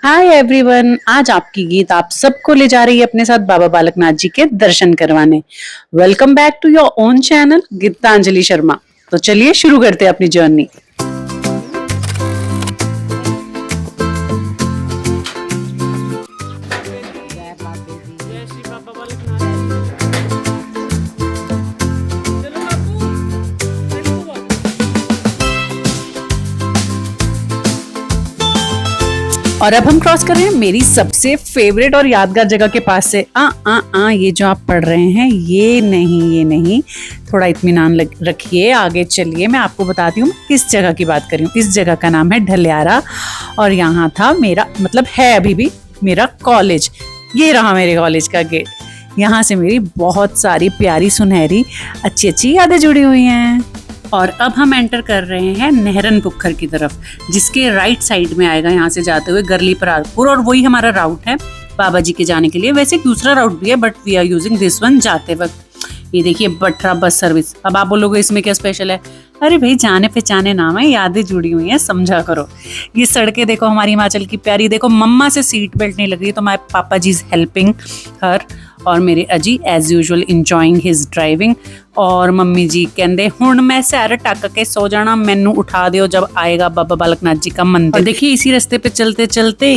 Hi everyone, आज आपकी गीत आप सबको ले जा रही है अपने साथ बाबा बालकनाथ जी के दर्शन करवाने। Welcome back to your own channel Geetanjali Sharma. तो चलिए शुरू करते हैं अपनी जर्नी। और अब हम क्रॉस कर रहे हैं मेरी सबसे फेवरेट और यादगार जगह के पास से। ये जो आप पढ़ रहे हैं ये नहीं, थोड़ा इत्मीनान रखिए, आगे चलिए, मैं आपको बताती हूँ किस जगह की बात कर रही हूँ। इस जगह का नाम है ढलियारा और यहाँ था मेरा, मतलब है अभी भी मेरा कॉलेज। ये रहा मेरे कॉलेज का गेट। यहाँ से मेरी बहुत सारी प्यारी सुनहरी अच्छी यादें जुड़ी हुई हैं। और अब हम एंटर कर रहे हैं नहरन पुखर की तरफ, जिसके राइट साइड में आएगा यहाँ से जाते हुए गरली परागपुर, और वही हमारा राउट है बाबा जी के जाने के लिए। वैसे दूसरा राउट भी है but we are using this one जाते वक्त। ये देखिए बटरा बस सर्विस। अब आप बोलोगे इसमें क्या स्पेशल है? अरे भाई जाने पहचाने नाम है, यादें जुड़ी हुई हैं, समझा करो। ये सड़कें देखो हमारी हिमाचल की प्यारी। देखो मम्मा से सीट बेल्ट नहीं लग रही तो माय पापा जी इज हेल्पिंग हर, और मेरे अजी as usual enjoying his driving. और मम्मी जी कहते हुण मैं सैर टक के सो जाना, मैनू उठा दियो जब आएगा बाबा बालकनाथ जी का मंदिर। और देखिए इसी रास्ते पे चलते चलते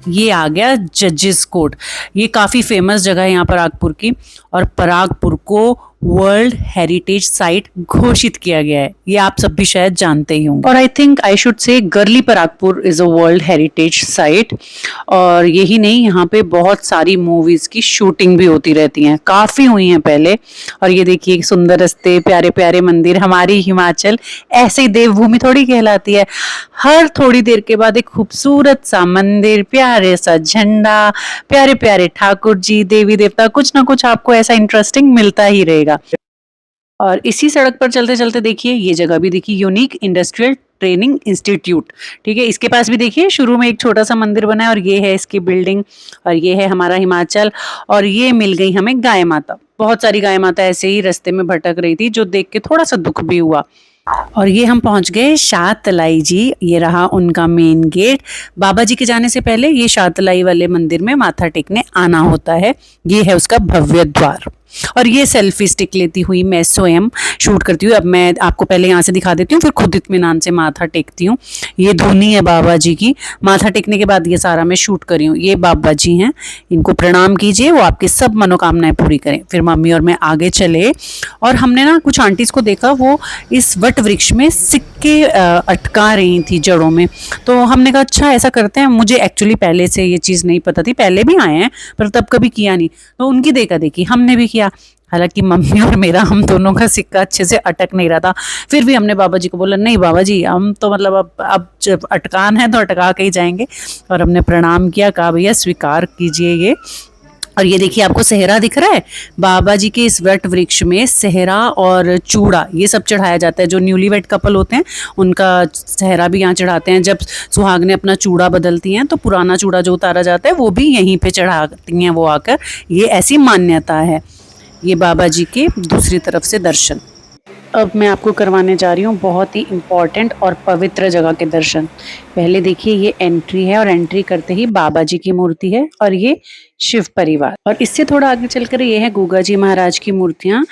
ये आ गया जजेस कोर्ट। ये काफी फेमस जगह है यहाँ परागपुर की, और परागपुर को वर्ल्ड हेरिटेज साइट घोषित किया गया है। ये आप सब भी शायद जानते ही होंगे। और I think I should say Garli Paragpur is a world heritage site. और यही नहीं, यहाँ पे बहुत सारी मूवीज की शूटिंग भी होती रहती हैं, काफी हुई हैं पहले। और ये देखिए सुंदर रास्ते, प्यारे प्यारे मंदिर। हमारी हिमाचल ऐसे ही देवभूमि थोड़ी कहलाती है। हर थोड़ी देर के बाद एक खूबसूरत सा मंदिर, प्यारे सा झंडा, प्यारे प्यारे ठाकुर जी, देवी देवता, कुछ ना कुछ आपको ऐसा इंटरेस्टिंग मिलता ही रहेगा। और इसी सड़क पर चलते चलते देखिए ये जगह भी देखिए, यूनिक इंडस्ट्रियल ट्रेनिंग इंस्टीट्यूट। ठीक है, इसके पास भी देखिए शुरू में एक छोटा सा मंदिर बना है, और ये है इसकी बिल्डिंग, और ये है हमारा हिमाचल। और ये मिल गई हमें गाय माता। बहुत सारी गाय माता ऐसे ही रास्ते में भटक रही थी, जो देख के थोड़ा सा दुख भी हुआ। और ये हम पहुंच गए शाहतलाई जी। ये रहा उनका मेन गेट। बाबा जी के जाने से पहले ये शाहतलाई वाले मंदिर में माथा टेकने आना होता है। ये है उसका भव्य द्वार। और ये सेल्फी स्टिक लेती हुई मैं स्वयं शूट करती हूँ। अब मैं आपको पहले यहाँ से दिखा देती हूँ, फिर खुद इत्मीनान से माथा टेकती हूँ। ये धुनी है बाबा जी की। माथा टेकने के बाद ये सारा मैं शूट करी हूँ। ये बाबा जी हैं, इनको प्रणाम कीजिए, वो आपकी सब मनोकामनाएं पूरी करें। फिर मम्मी और मैं आगे चले, और हमने ना कुछ आंटीज को देखा, वो इस वट वृक्ष में सिक्के अटका रही थी जड़ों में। तो हमने कहा अच्छा ऐसा करते हैं। मुझे एक्चुअली पहले से ये चीज़ नहीं पता थी, पहले भी आए हैं पर तब कभी किया नहीं। तो उनकी देखा देखी हमने भी किया। हालांकि मम्मी और मेरा, हम दोनों का सिक्का अच्छे से अटक नहीं रहा था। फिर भी हमने बाबा जी को बोला नहीं बाबा जी, हम तो मतलब अब जब अटकान है तो अटका के ही जाएंगे। और हमने प्रणाम किया, कहा भैया स्वीकार कीजिए ये। और ये देखिए आपको सेहरा दिख रहा है। बाबा जी के इस वट वृक्ष में सेहरा और चूड़ा ये सब चढ़ाया जाता है। जो न्यूली वेड कपल होते हैं उनका सेहरा भी यहाँ चढ़ाते हैं। जब सुहागनें अपना चूड़ा बदलती हैं तो पुराना चूड़ा जो उतारा जाता है वो भी यहीं पे चढ़ाती हैं वो आकर। ये ऐसी मान्यता है। ये बाबा जी के दूसरी तरफ से दर्शन। अब मैं आपको करवाने जा रही हूँ बहुत ही इम्पॉर्टेंट और पवित्र जगह के दर्शन। पहले देखिए ये एंट्री है, और एंट्री करते ही बाबा जी की मूर्ति है, और ये शिव परिवार। और इससे थोड़ा आगे चलकर ये है गुगा जी महाराज की मूर्तियां।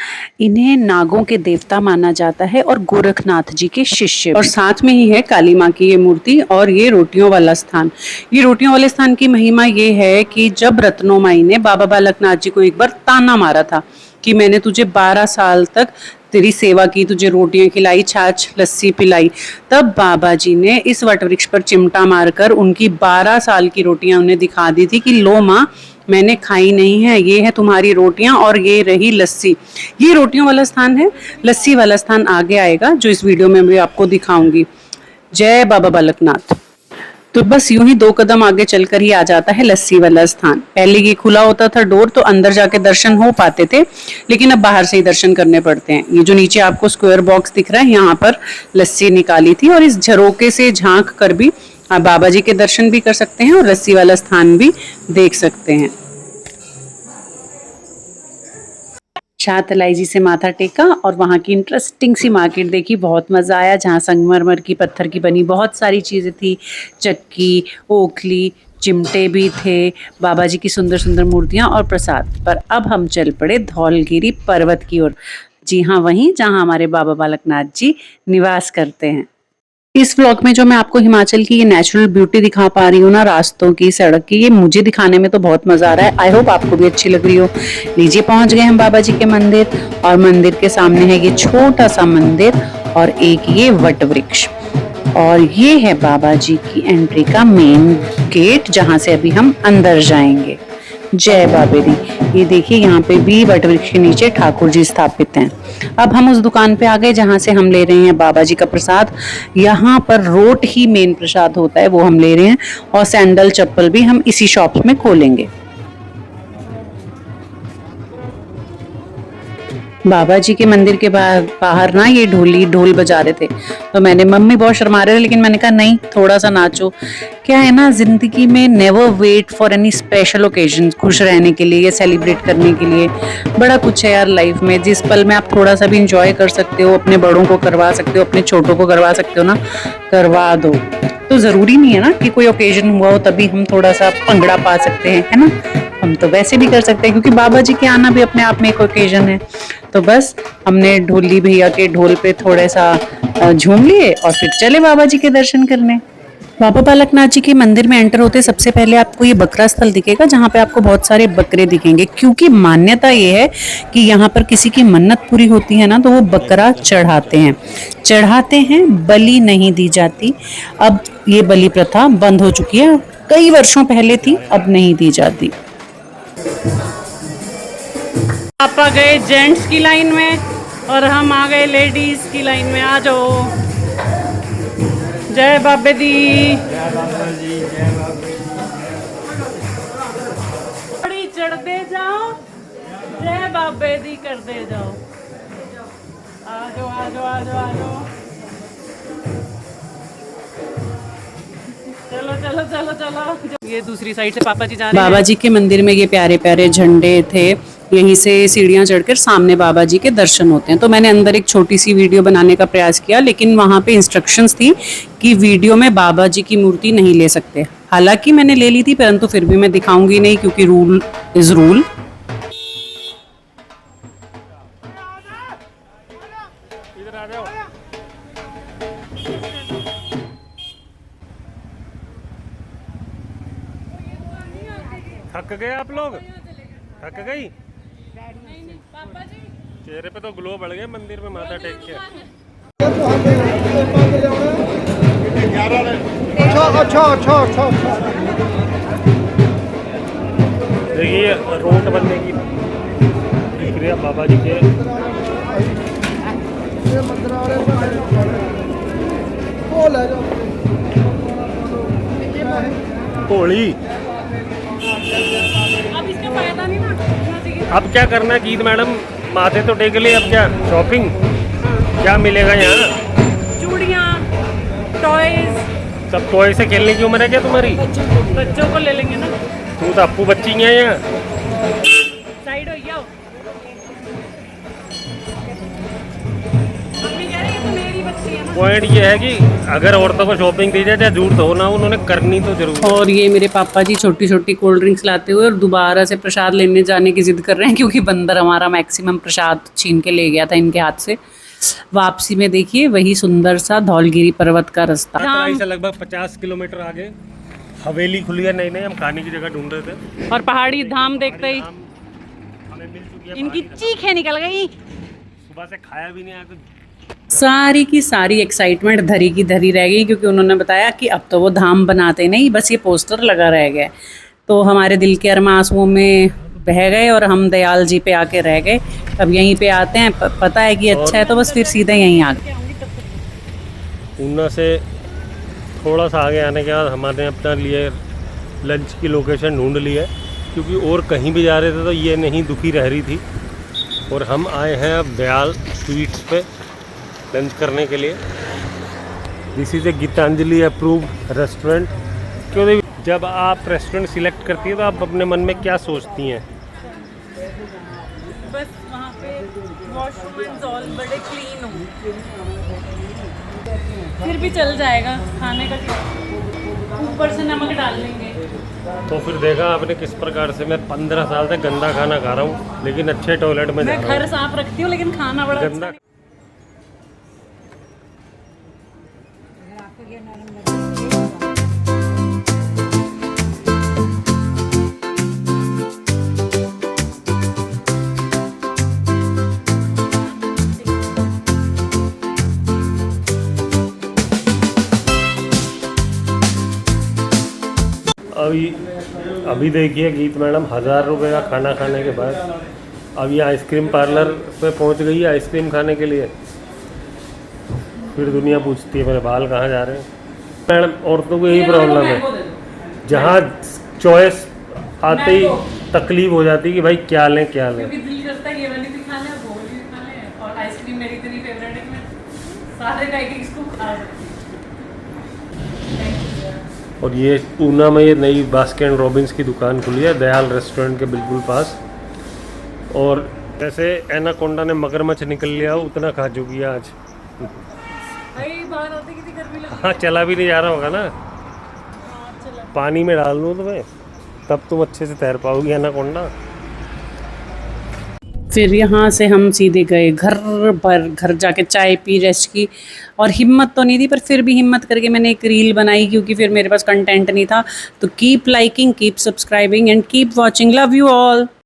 इन्हें नागों के देवता माना जाता है और गोरखनाथ जी के शिष्य। और साथ में ही है काली माँ की ये मूर्ति, और ये रोटियों वाला स्थान। ये रोटियों वाले स्थान की महिमा ये है कि जब रत्नो माई ने बाबा बालकनाथ जी को एक बार ताना मारा था कि मैंने तुझे 12 साल तक तेरी सेवा की, तुझे रोटियां खिलाई, छाछ लस्सी पिलाई, तब बाबा जी ने इस वट वृक्ष पर चिमटा मारकर उनकी 12 साल की रोटियां उन्हें दिखा दी थी कि लो माँ मैंने खाई नहीं है, ये है तुम्हारी रोटियां और ये रही लस्सी। ये रोटियों वाला स्थान है। लस्सी वाला स्थान आगे आएगा जो इस वीडियो में मैं आपको दिखाऊंगी। जय बाबा बालकनाथ। तो बस यूं ही 2 कदम आगे चलकर ही आ जाता है लस्सी वाला स्थान। पहले ये खुला होता था डोर, तो अंदर जाके दर्शन हो पाते थे, लेकिन अब बाहर से ही दर्शन करने पड़ते हैं। ये जो नीचे आपको स्क्वायर बॉक्स दिख रहा है, यहाँ पर लस्सी निकाली थी, और इस झरोके से झांक कर भी आप बाबा जी के दर्शन भी कर सकते हैं और लस्सी वाला स्थान भी देख सकते हैं। शाहतलाई जी से माथा टेका और वहाँ की इंटरेस्टिंग सी मार्केट देखी, बहुत मज़ा आया। जहाँ संगमरमर की पत्थर की बनी बहुत सारी चीज़ें थी, चक्की, ओखली, चिमटे भी थे, बाबा जी की सुंदर सुंदर मूर्तियाँ और प्रसाद। पर अब हम चल पड़े धौलगिरी पर्वत की ओर। जी हाँ, वहीं जहाँ हमारे बाबा बालकनाथ जी निवास करते हैं। इस व्लॉग में जो मैं आपको हिमाचल की ये नेचुरल ब्यूटी दिखा पा रही हूँ ना, रास्तों की, सड़क की, ये मुझे दिखाने में तो बहुत मजा आ रहा है। आई होप आपको भी अच्छी लग रही हो। लीजिए, पहुंच गए हम बाबा जी के मंदिर, और मंदिर के सामने है ये छोटा सा मंदिर और एक ये वट वृक्ष, और ये है बाबा जी की एंट्री का मेन गेट, जहां से अभी हम अंदर जाएंगे। जय बाबे दी। ये देखिए, यहाँ पे भी वट वृक्ष के नीचे ठाकुर जी स्थापित हैं। अब हम उस दुकान पे आ गए जहाँ से हम ले रहे हैं बाबा जी का प्रसाद। यहाँ पर रोट ही मेन प्रसाद होता है, वो हम ले रहे हैं, और सैंडल चप्पल भी हम इसी शॉप में खोलेंगे। बाबा जी के मंदिर के बाहर ना ये ढोल बजा रहे थे, तो मैंने, मम्मी बहुत शर्मा रहे थे, लेकिन मैंने कहा नहीं, थोड़ा सा नाचो। क्या है ना, जिंदगी में never wait for any special occasion, खुश रहने के लिए या सेलिब्रेट करने के लिए बड़ा कुछ है यार लाइफ में। जिस पल में आप थोड़ा सा भी इंजॉय कर सकते हो, अपने बड़ों को करवा सकते हो, अपने छोटों को करवा सकते हो ना, करवा दो। तो जरूरी नहीं है ना कि कोई ओकेजन हुआ हो तभी हम थोड़ा सा भंगड़ा पा सकते हैं, है ना। हम तो वैसे भी कर सकते हैं, क्योंकि बाबा जी के आना भी अपने आप में एक ओकेजन है। तो बस हमने ढोली भैया के ढोल पे थोड़े सा झूम लिए और फिर चले बाबा जी के दर्शन करने। बाबा बालकनाथ जी के मंदिर में एंटर होते सबसे पहले आपको ये बकरा स्थल दिखेगा, जहाँ पे आपको बहुत सारे बकरे दिखेंगे, क्योंकि मान्यता ये है कि यहाँ पर किसी की मन्नत पूरी होती है ना, तो वो बकरा चढ़ाते हैं, बलि नहीं दी जाती। अब ये बलि प्रथा बंद हो चुकी है, कई वर्षों पहले थी, अब नहीं दी जाती। आप आ गए जेंट्स की लाइन में और हम आ गए लेडीज की लाइन में। आ जाओ। जय बाबे दी। जय बाबा जी, जय बाबा जी। चढ़ते जाओ, जय बाबे दी करते जाओ। आ जाओ, आ जाओ, आ जाओ, आ जाओ। चलो चलो चलो चलो। ये दूसरी साइड से पापा जी जा रहे हैं। बाबा जी के मंदिर में ये प्यारे प्यारे झंडे थे, यहीं से सीढ़ियां चढ़कर सामने बाबा जी के दर्शन होते हैं। तो मैंने अंदर एक छोटी सी वीडियो बनाने का प्रयास किया, लेकिन वहां पे इंस्ट्रक्शंस थी कि वीडियो में बाबा जी की मूर्ति नहीं ले सकते। हालांकि मैंने ले ली थी, परंतु फिर भी मैं दिखाऊंगी नहीं, क्योंकि रूल इज रूल। थक गए आप लोग? थक गई? पापा जी चेहरे पे तो ग्लो बढ़ गया मंदिर में माथा टेक के। अच्छा। देखिए रोड बनने की प्रक्रिया बाबा जी के। होली अब इसका फायदा नहीं ना। अब क्या करना है गीत मैडम, माथे तो टेक लिए, अब क्या शॉपिंग, क्या मिलेगा यहाँ? चूड़ियाँ, टॉयज। सब टॉय से खेलने की उम्र है क्या तुम्हारी? बच्चों को ले लेंगे ना। तू तो अप्पू बच्ची है यहाँ। साइड हो जाओ। मम्मी कह रही है तो मेरी बच्ची है ना। पॉइंट ये है कि अगर औरतों को शॉपिंग दी जाए, चाहे झूठ तो हो ना, उन्होंने करनी तो जरूर। और ये मेरे पापा जी छोटी छोटी कोल्ड ड्रिंक्स लाते हुए और दोबारा से प्रसाद लेने जाने की जिद कर रहे हैं, क्योंकि बंदर हमारा मैक्सिमम प्रसाद छीन के ले गया था इनके हाथ से। वापसी में देखिए वही सुंदर सा धौलगिरी पर्वत का रास्ता। से लगभग 50 किलोमीटर आगे हवेली खुली है, नई नई, हम खाने की जगह ढूंढ रहे थे और पहाड़ी धाम देखते ही हमें मिल चुकी है। इनकी चीखें निकल गई। सुबह से खाया भी नहीं आया तो सारी की सारी एक्साइटमेंट धरी की धरी रह गई, क्योंकि उन्होंने बताया कि अब तो वो धाम बनाते नहीं, बस ये पोस्टर लगा रह गया। तो हमारे दिल के अरमा आंसुओं में बह गए और हम दयाल जी पे आके रह गए। अब यहीं पे आते हैं, पता है कि अच्छा है, तो बस फिर सीधे यहीं आ गए। ऊना से थोड़ा सा आगे आने के बाद हमारे अपना लिए लंच की लोकेशन ढूंढ ली है, क्योंकि और कहीं भी जा रहे थे तो ये नहीं दुखी रह रही थी। और हम आए हैं अब दयाल स्वीट्स पे लंच करने के लिए। This is a Geetanjali approved restaurant. क्यों, जब आप रेस्टोरेंट सिलेक्ट करती है तो आप अपने मन में क्या सोचती हैं? बस वहाँ पे वॉशरूम एंड ऑल बड़े क्लीन हो, फिर भी चल जाएगा। खाने का ऊपर से नमक डाल लेंगे। तो फिर देखा आपने किस प्रकार से मैं 15 साल से गंदा खाना खा रहा हूँ, लेकिन अच्छे टॉयलेट में जा मैं रहा घर हूँ। साफ रखती हूँ लेकिन खाना बड़ा गंदा अच्छा अभी देखिए गीत मैडम 1000 रुपये का खाना खाने के बाद अब ये आइसक्रीम पार्लर पे पहुंच गई है आइसक्रीम खाने के लिए। फिर दुनिया पूछती है मेरे बाल कहाँ जा रहे हैं। मैडम औरतों को यही प्रॉब्लम है, जहाँ चॉइस आते ही तकलीफ हो जाती है कि भाई क्या लें क्या लें। क्योंकि दिल करता है ये वाली भी खा लें, वो वाली भी खा लें, और आइसक्रीम मेरी इतनी फेवरेट है कि मैं सारे का एक इसको खा सकती हूँ। और ये ऊना में ये नई बास्किन रॉबिन्स की दुकान खुली है दयाल रेस्टोरेंट के बिल्कुल पास। और जैसे एनाकोंडा ने मगरमच्छ निकल लिया उतना खा चुकी है आज। भाई बाहर आते कितनी गर्मी लगती हाँ चला भी नहीं जा रहा होगा ना, है। चला पानी में डाल दूँ तुम्हें तब तुम अच्छे से तैर पाओगी एनाकोंडा। फिर यहाँ से हम सीधे गए घर जाके चाय पी, रेस्ट की, और हिम्मत तो नहीं थी पर फिर भी हिम्मत करके मैंने एक रील बनाई क्योंकि फिर मेरे पास कंटेंट नहीं था। तो keep liking, keep subscribing and keep watching. Love you all.